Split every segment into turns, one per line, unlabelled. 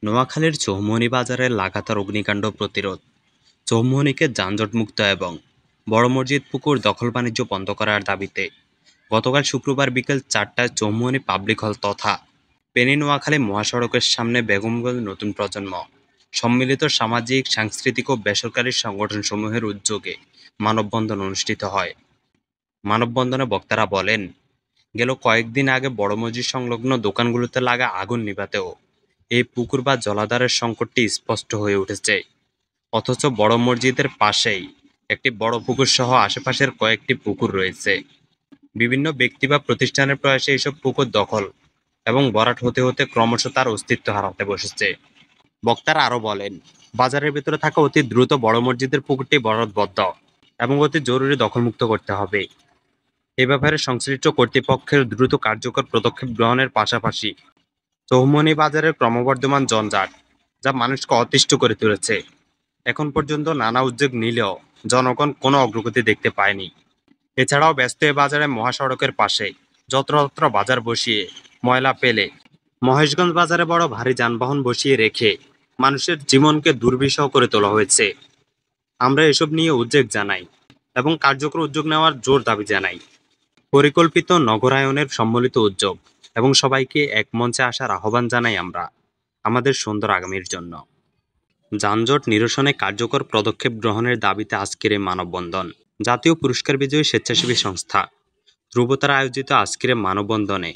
নোয়াখালীর চৌমুহনী বাজারের লাগাতার অগ্নিকাণ্ড প্রতিরোধ, চৌমুহনীকে যানজটমুক্ত এবং বড় মসজিদ পুকুর দখল বাণিজ্য বন্ধ করার দাবিতে গতকাল শুক্রবার বিকেল 4টায় চৌমুহনী পাবলিক হল তথা ফেনী নোয়াখালী মহাসড়কের সামনে বেগমগঞ্জ নতুন প্রজন্ম সম্মিলিত সামাজিক, সাংস্কৃতিক ও বেসরকারি সংগঠনসমূহের উদ্যোগে মানববন্ধন অনুষ্ঠিত হয়। মানববন্ধনে বক্তারা বলেন, গেল কয়েকদিন আগে বড় মসজিদ সংলগ্ন দোকানগুলোতে লাগা আগুন নিভাতেও এই পুকুর বা জলাধারের সংকটটি স্পষ্ট হয়ে উঠেছে। অথচ বড় মসজিদের পাশেই একটি বড় পুকুর সহ আশেপাশের কয়েকটি পুকুর রয়েছে। বিভিন্ন ব্যক্তি বা প্রতিষ্ঠানের প্রয়াসে এইসব পুকুর দখল এবং ভরাট হতে হতে ক্রমশ তার অস্তিত্ব হারাতে বসেছে। বক্তারা আরও বলেন, বাজারের ভেতরে থাকা অতি দ্রুত বড় মসজিদের পুকুরটি বরাদ্দবদ্ধ এবং অতি জরুরি দখলমুক্ত করতে হবে। এ ব্যাপারে সংশ্লিষ্ট কর্তৃপক্ষের দ্রুত কার্যকর পদক্ষেপ গ্রহণের পাশাপাশি চৌমুহনী বাজারের ক্রমবর্ধমান জঞ্জাট, যা মানুষকে অতিষ্ঠ করে তুলেছে, এখন পর্যন্ত নানা উদ্যোগ নিলেও জনগণ কোনো অগ্রগতি দেখতে পায়নি। এছাড়াও ব্যস্ত এ বাজারে মহাসড়কের পাশে যত্রতত্র বাজার বসিয়ে ময়লা ফেলে মহেশগঞ্জ বাজারে বড় ভারী যানবাহন বসিয়ে রেখে মানুষের জীবনকে দুর্বিষহ করে তোলা হয়েছে। আমরা এসব নিয়ে উদ্বেগ জানাই এবং কার্যকর উদ্যোগ নেওয়ার জোর দাবি জানাই। পরিকল্পিত নগরায়নের সম্মিলিত উদ্যোগ এবং সবাইকে এক মঞ্চে আসার আহ্বান জানাই আমরা আমাদের সুন্দর আগামীর জন্য। যানজট নিরসনে কার্যকর পদক্ষেপ গ্রহণের দাবিতে আজকের এই মানববন্ধন। জাতীয় পুরস্কার বিজয়ী স্বেচ্ছাসেবী সংস্থা ধ্রুবতারা আয়োজিত আজকের এই মানববন্ধনে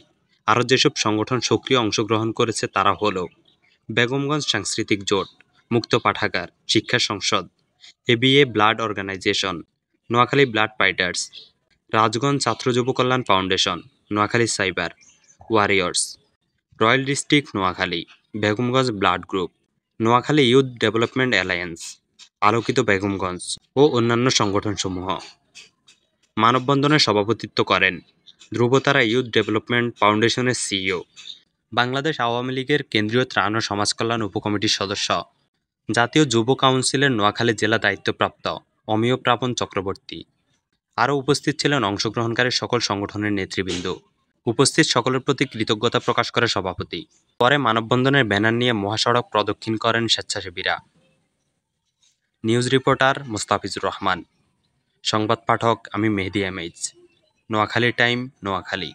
আরও যেসব সংগঠন সক্রিয় অংশগ্রহণ করেছে তারা হলো বেগমগঞ্জ সাংস্কৃতিক জোট, মুক্ত পাঠাগার, শিক্ষা সংসদ, ABA blood organisation, Noakhali blood fighters, Rajganj ছাত্র যুব কল্যাণ foundation, Noakhali cyber warriors, royal district Noakhali, Begumganj blood group, Noakhali youth development alliance, আলোকিত বেগমগঞ্জ ও অন্যান্য সংগঠনসমূহ। মানববন্ধনে সভাপতিত্ব করেন ধ্রুবতারা ইউথ ডেভেলপমেন্ট ফাউন্ডেশনের সিইও, বাংলাদেশ আওয়ামী লীগের কেন্দ্রীয় ত্রাণ ও সমাজকল্যাণ উপকমিটির সদস্য, জাতীয় যুব কাউন্সিলের নোয়াখালী জেলা দায়িত্বপ্রাপ্ত অমিয় প্রাপণ চক্রবর্তী। আরও উপস্থিত ছিলেন অংশগ্রহণকারী সকল সংগঠনের নেতৃবৃন্দ। উপস্থিত সকলের প্রতি কৃতজ্ঞতা প্রকাশ করে সভাপতি। পরে মানববন্ধনের ব্যানার নিয়ে মহাসড়ক প্রদক্ষিণ করেন স্বেচ্ছাসেবীরা। নিউজ রিপোর্টার মোস্তাফিজুর রহমান, সংবাদ পাঠক আমি মেহেদী এমএইচ, নোয়াখালী টাইম, নোয়াখালী।